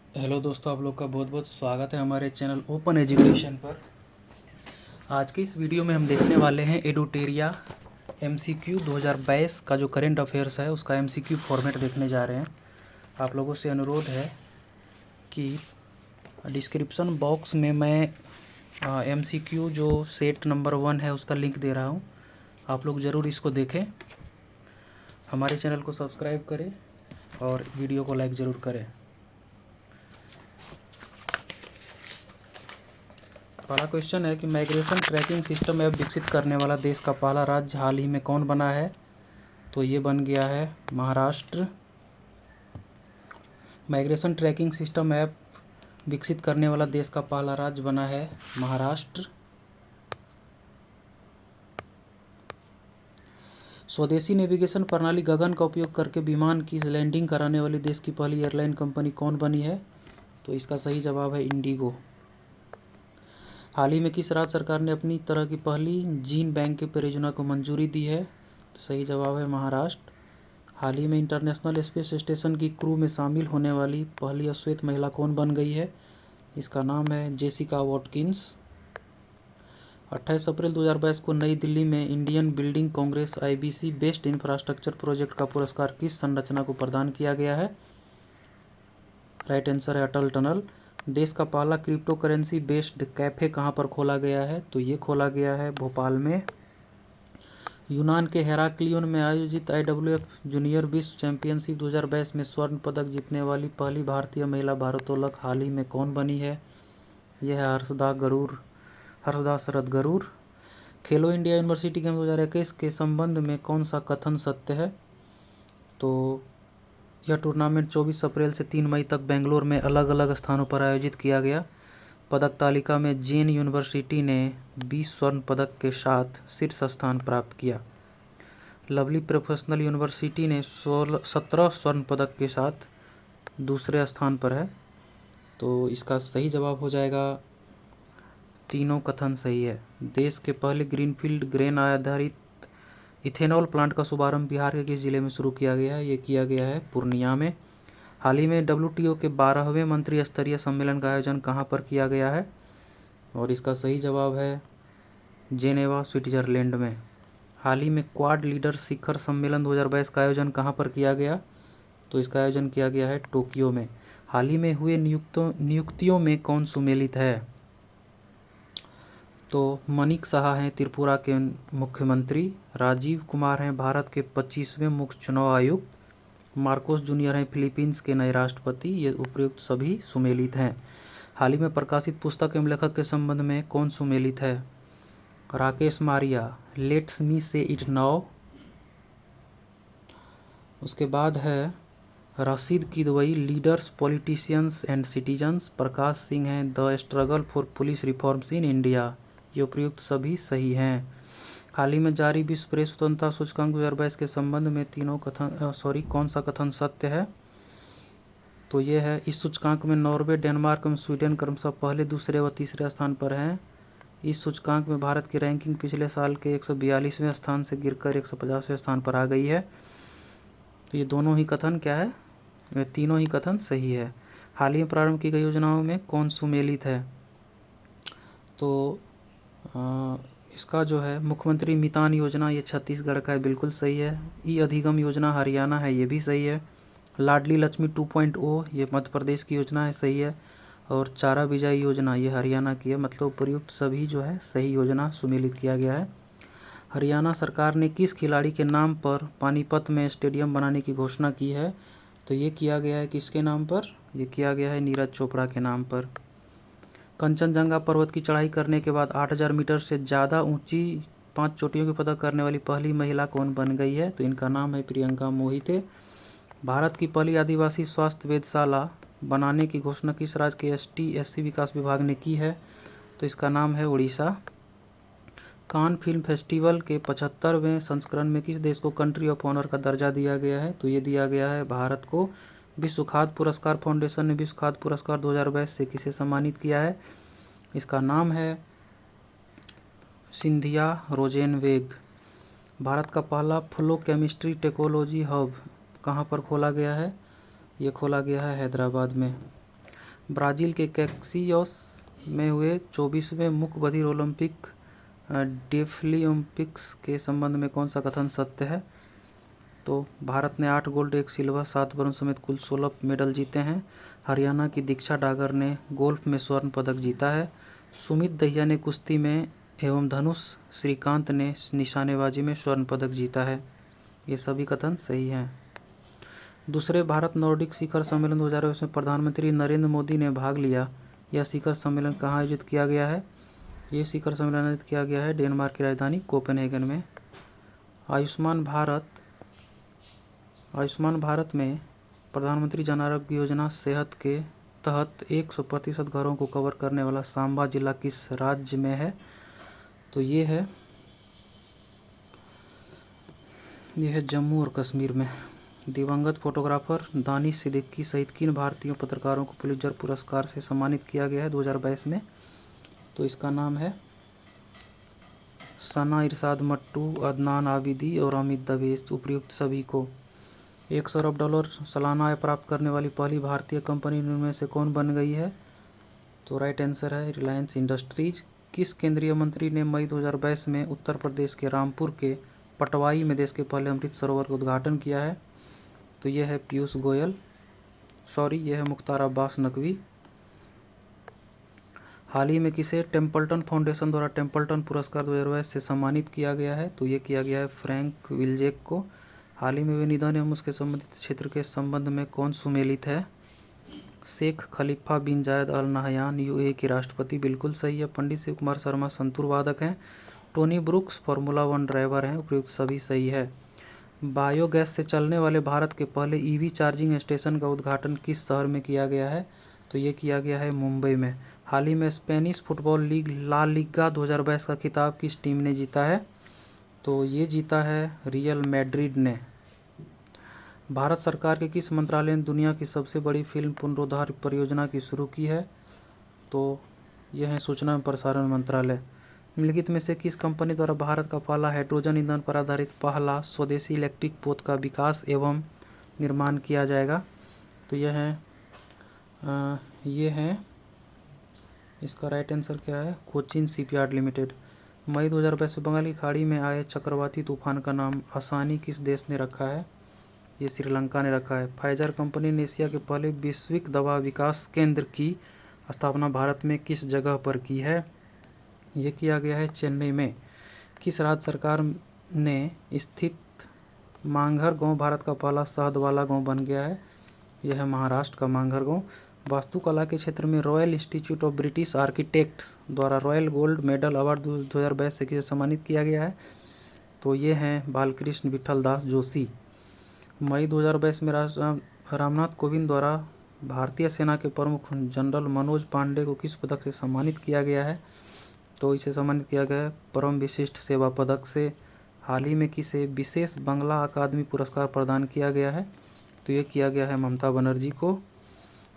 Hello दोस्तों, आप लोग का बहुत बहुत स्वागत है हमारे चैनल ओपन एजुकेशन पर। आज के इस वीडियो में हम देखने वाले हैं एडुटेरिया एमसीक्यू 2022 का जो करेंट अफेयर्स है उसका एमसीक्यू फॉर्मेट देखने जा रहे हैं। आप लोगों से अनुरोध है कि डिस्क्रिप्शन बॉक्स में मैं एमसीक्यू जो सेट नंबर 1 है उसका लिंक दे रहा हूँ। आप लोग ज़रूर इसको देखें, हमारे चैनल को सब्सक्राइब करें और वीडियो को लाइक ज़रूर करें। पहला क्वेश्चन है कि माइग्रेशन ट्रैकिंग सिस्टम ऐप विकसित करने वाला देश का पहला राज्य हाल ही में कौन बना है? तो ये बन गया है Maharashtra. Migration tracking system app विकसित करने वाला देश का पहला राज्य बना है महाराष्ट्र। स्वदेशी नेविगेशन प्रणाली गगन का उपयोग करके विमान की लैंडिंग कराने वाली देश की पहली एयरलाइन कंपनी कौन बनी है? तो इसका सही जवाब है इंडिगो। हाल ही में किस राज्य सरकार ने अपनी तरह की पहली जीन बैंक की परियोजना को मंजूरी दी है? तो सही जवाब है महाराष्ट्र। हाल ही में इंटरनेशनल स्पेस स्टेशन की क्रू में शामिल होने वाली पहली अश्वेत महिला कौन बन गई है? इसका नाम है जेसिका वॉटकिंस। 28 अप्रैल 2022 को नई दिल्ली में Indian building Congress IBC best infrastructure project का पुरस्कार किस संरचना को प्रदान किया गया है? राइट आंसर है अटल टनल। देश का पहला क्रिप्टो करेंसी बेस्ड कैफ़े कहाँ पर खोला गया है? तो ये खोला गया है भोपाल में। यूनान के हेराक्लियोन में आयोजित आईडब्ल्यूएफ जूनियर विश्व चैंपियनशिप 2022 में स्वर्ण पदक जीतने वाली पहली भारतीय महिला भारोत्तोलक हाल ही में कौन बनी है? यह है हर्षदा शरद गरूर। खेलो इंडिया यूनिवर्सिटी गेम 2021 के संबंध में कौन सा कथन सत्य है? तो यह टूर्नामेंट 24 अप्रैल से 3 मई तक बेंगलोर में अलग अलग स्थानों पर आयोजित किया गया। पदक तालिका में जैन यूनिवर्सिटी ने 20 स्वर्ण पदक के साथ शीर्ष स्थान प्राप्त किया। लवली प्रोफेशनल यूनिवर्सिटी ने 17 स्वर्ण पदक के साथ दूसरे स्थान पर है। तो इसका सही जवाब हो जाएगा, तीनों कथन सही है। देश के पहले ग्रीनफील्ड ग्रेन आधारित इथेनॉल प्लांट का शुभारंभ बिहार के किस जिले में शुरू किया गया है? ये किया गया है पूर्णिया में। हाल ही में डब्ल्यूटीओ के 12वें मंत्री स्तरीय सम्मेलन का आयोजन कहाँ पर किया गया है? और इसका सही जवाब है जेनेवा स्विट्जरलैंड में। हाल ही में क्वाड लीडर शिखर सम्मेलन 2022 का आयोजन कहाँ पर किया गया? तो इसका आयोजन किया गया है टोक्यो में। हाल ही में हुए नियुक्तियों में कौन सुमेलित है? तो मनिक साहा हैं त्रिपुरा के मुख्यमंत्री, राजीव कुमार हैं भारत के 25वें मुख्य चुनाव आयुक्त, मार्कोस जूनियर हैं फिलीपींस के नए राष्ट्रपति। ये उपयुक्त सभी सुमेलित हैं। हाल ही में प्रकाशित पुस्तक एवं लेखक के संबंध में कौन सुमेलित है? राकेश मारिया, लेट्स मी से इट नाउ। उसके बाद है Rashid Kidwai, leaders politicians and citizens. Prakash Singh हैं the struggle for police reforms in India. ये उपयुक्त सभी सही हैं। हाल ही में जारी विश्व प्रेस स्वतंत्रता सूचकांक 2022 के संबंध में कौन सा कथन सत्य है? तो ये है, इस सूचकांक में नॉर्वे, डेनमार्क एवं स्वीडन क्रमशः पहले, दूसरे व तीसरे स्थान पर हैं। इस सूचकांक में भारत की रैंकिंग पिछले साल के 142वें स्थान से गिरकर 150वें स्थान पर आ गई है। तो ये दोनों ही कथन क्या है? ये तीनों ही कथन सही है। हाल ही में प्रारंभ की गई योजनाओं में कौन सुमेलित है? तो इसका जो है मुख्यमंत्री मितान योजना, ये छत्तीसगढ़ का है, बिल्कुल सही है। ई अधिगम योजना हरियाणा है, ये भी सही है। लाडली लक्ष्मी 2.0 ये मध्य प्रदेश की योजना है, सही है। और चारा बिजाई योजना ये हरियाणा की है। मतलब उपयुक्त सभी जो है सही योजना सुमेलित किया गया है। हरियाणा सरकार ने किस खिलाड़ी के नाम पर पानीपत में स्टेडियम बनाने की घोषणा की है? तो ये किया गया है किसके नाम पर? ये किया गया है नीरज चोपड़ा के नाम पर। कंचनजंगा पर्वत की चढ़ाई करने के बाद 8000 मीटर से ज़्यादा ऊंची 5 चोटियों की फतह करने वाली पहली महिला कौन बन गई है? तो इनका नाम है प्रियंका मोहिते। भारत की पहली आदिवासी स्वास्थ्य वेधशाला बनाने की घोषणा किस राज्य के ST/SC विकास विभाग ने की है? तो इसका नाम है उड़ीसा। कान फिल्म फेस्टिवल के 75वें संस्करण में किस देश को कंट्री ऑफ ऑनर का दर्जा दिया गया है? तो ये दिया गया है भारत को। विश्व खाद्य पुरस्कार फाउंडेशन ने विश्व खाद्य पुरस्कार 2022 से किसे सम्मानित किया है? इसका नाम है सिंधिया रोजेनवेग। भारत का पहला फ्लो केमिस्ट्री टेक्नोलॉजी हब कहाँ पर खोला गया है? ये खोला गया है हैदराबाद में। ब्राज़ील के कैक्सियोस में हुए 24वें मुख्य बधिर ओलंपिक डेफलिम्पिक्स के संबंध में कौन सा कथन सत्य है? तो भारत ने 8 गोल्ड, 1 सिल्वर, 7 ब्रोंज समेत कुल 16 मेडल जीते हैं। हरियाणा की दीक्षा डागर ने गोल्फ में स्वर्ण पदक जीता है। सुमित दहिया ने कुश्ती में एवं धनुष श्रीकांत ने निशानेबाजी में स्वर्ण पदक जीता है। ये सभी कथन सही हैं। दूसरे भारत नॉर्डिक शिखर सम्मेलन 2022 में प्रधानमंत्री नरेंद्र मोदी ने भाग लिया। यह शिखर सम्मेलन कहाँ आयोजित किया गया है? ये शिखर सम्मेलन आयोजित किया गया है डेनमार्क की राजधानी कोपेनहेगन में। आयुष्मान भारत में प्रधानमंत्री जन आरोग्य योजना सेहत के तहत 100% घरों को कवर करने वाला सांबा जिला किस राज्य में है? तो ये है जम्मू और कश्मीर में। दिवंगत फोटोग्राफर दानिश सिद्दीकी सहित किन भारतीय पत्रकारों को पुलित्जर पुरस्कार से सम्मानित किया गया है 2022 में? तो इसका नाम है सना इरशाद मट्टू, अदनान आबिदी और अमित दवे। उपयुक्त सभी को। $100 अरब सालाना आय प्राप्त करने वाली पहली भारतीय कंपनी इनमें से कौन बन गई है? तो राइट आंसर है रिलायंस इंडस्ट्रीज। किस केंद्रीय मंत्री ने मई 2022 में उत्तर प्रदेश के रामपुर के पटवाई में देश के पहले अमृत सरोवर का उद्घाटन किया है? तो यह है पीयूष गोयल, यह है मुख्तार अब्बास नकवी। हाल ही में किसे टेम्पल्टन फाउंडेशन द्वारा टेम्पल्टन पुरस्कार 2022 से सम्मानित किया गया है? तो ये किया गया है फ्रैंक विल्जेक को। हाल ही में हुए निधन एवं उसके संबंधित क्षेत्र के संबंध में कौन सुमेलित है? शेख खलीफा बिन जायद अल नहयान यूएई के राष्ट्रपति। बिल्कुल सही है। पंडित शिव कुमार शर्मा संतूर वादक हैं। टोनी ब्रुक्स फार्मूला 1 ड्राइवर हैं। उपयुक्त सभी सही है। बायोगैस से चलने वाले भारत के पहले ईवी चार्जिंग स्टेशन का उद्घाटन किस शहर में किया गया है? तो ये किया गया है मुंबई में। हाल ही में Spanish football league La Liga 2022 का खिताब किस टीम ने जीता है? तो ये जीता है रियल मैड्रिड ने। भारत सरकार के किस मंत्रालय ने दुनिया की सबसे बड़ी फिल्म पुनरुद्धार परियोजना की शुरू की है? तो यह है सूचना एवं प्रसारण मंत्रालय। निम्नलिखित में से किस कंपनी द्वारा भारत का पहला हाइड्रोजन ईंधन पर आधारित पहला स्वदेशी इलेक्ट्रिक पोत का विकास एवं निर्माण किया जाएगा? तो ये है इसका राइट आंसर क्या है? Cochin shipyard limited. मई 2022 में बंगाल की खाड़ी में आए चक्रवाती तूफान का नाम आसानी किस देश ने रखा है? ये श्रीलंका ने रखा है। फाइजर कंपनी ने एशिया के पहले वैश्विक दवा विकास केंद्र की स्थापना भारत में किस जगह पर की है? ये किया गया है चेन्नई में। किस राज्य सरकार ने स्थित मांगहर गांव भारत का पहला शहद वाला गांव बन गया है? यह है महाराष्ट्र का मांगहर गांव। वास्तुकला के क्षेत्र में royal institute of British architects द्वारा रॉयल गोल्ड मेडल अवार्ड 2022 से किसे सम्मानित किया गया है? तो ये हैं बालकृष्ण विठल दास जोशी। मई 2022 में रामनाथ कोविंद द्वारा भारतीय सेना के प्रमुख जनरल मनोज पांडे को किस पदक से सम्मानित किया गया है? तो इसे सम्मानित किया गया है परम विशिष्ट सेवा पदक से। हाल ही में किसे विशेष बांग्ला अकादमी पुरस्कार प्रदान किया गया है? तो ये किया गया है ममता बनर्जी को।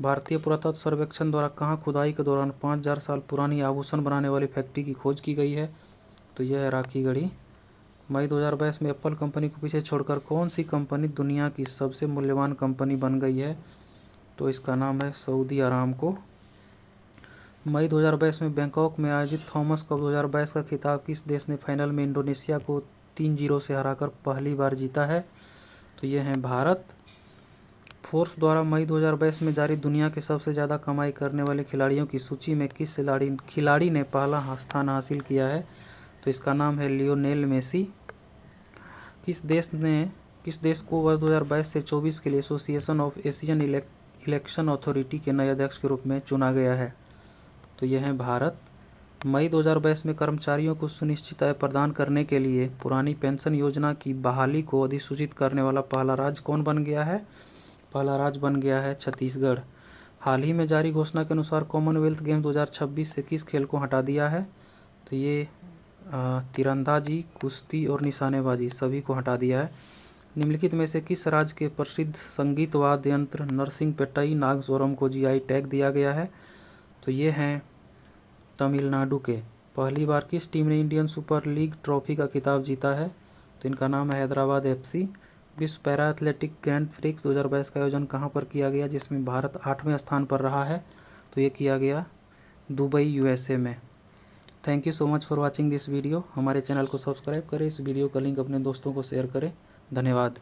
भारतीय पुरातत्व सर्वेक्षण द्वारा कहाँ खुदाई के दौरान 5000 साल पुरानी आभूषण बनाने वाली फैक्ट्री की खोज की गई है? तो यह है राखीगढ़ी। मई 2022 में एप्पल कंपनी को पीछे छोड़कर कौन सी कंपनी दुनिया की सबसे मूल्यवान कंपनी बन गई है? तो इसका नाम है सऊदी अरामको। मई 2022 में बैंकॉक में आयोजित थॉमस कप 2022 का खिताब किस देश ने फाइनल में इंडोनेशिया को 3-0 से हराकर पहली बार जीता है? तो ये है भारत। फोर्ब्स द्वारा मई 2022 में जारी दुनिया के सबसे ज़्यादा कमाई करने वाले खिलाड़ियों की सूची में किस खिलाड़ी ने पहला स्थान हासिल किया है? तो इसका नाम है लियोनेल मेसी। किस देश को वर्ष 2022 से 24 के लिए association of Asian election authority के नए अध्यक्ष के रूप में चुना गया है? तो यह है भारत। मई 2022 में कर्मचारियों को सुनिश्चित आय प्रदान करने के लिए पुरानी पेंशन योजना की बहाली को अधिसूचित करने वाला पहला राज्य कौन बन गया है? पहला राज्य बन गया है छत्तीसगढ़। हाल ही में जारी घोषणा के अनुसार कॉमनवेल्थ गेम 2026 से किस खेल को हटा दिया है? तो ये तीरंदाजी, कुश्ती और निशानेबाजी सभी को हटा दिया है। निम्नलिखित में से किस राज्य के प्रसिद्ध संगीत वाद्य यंत्र नरसिंहपेट्टई नागस्वरम को जीआई टैग दिया गया है? तो ये हैं तमिलनाडु के। पहली बार किस टीम ने इंडियन सुपर लीग ट्रॉफी का खिताब जीता है? तो इनका नाम है हैदराबाद एफसी। विश्व पैरा एथलेटिक ग्रैंड प्रिक्स 2022 का आयोजन कहाँ पर किया गया जिसमें भारत 8वें स्थान पर रहा है? तो ये किया गया दुबई यूएसए में। Thank you so much for watching this video. हमारे चैनल को सब्सक्राइब करें, इस वीडियो का लिंक अपने दोस्तों को शेयर करें। धन्यवाद।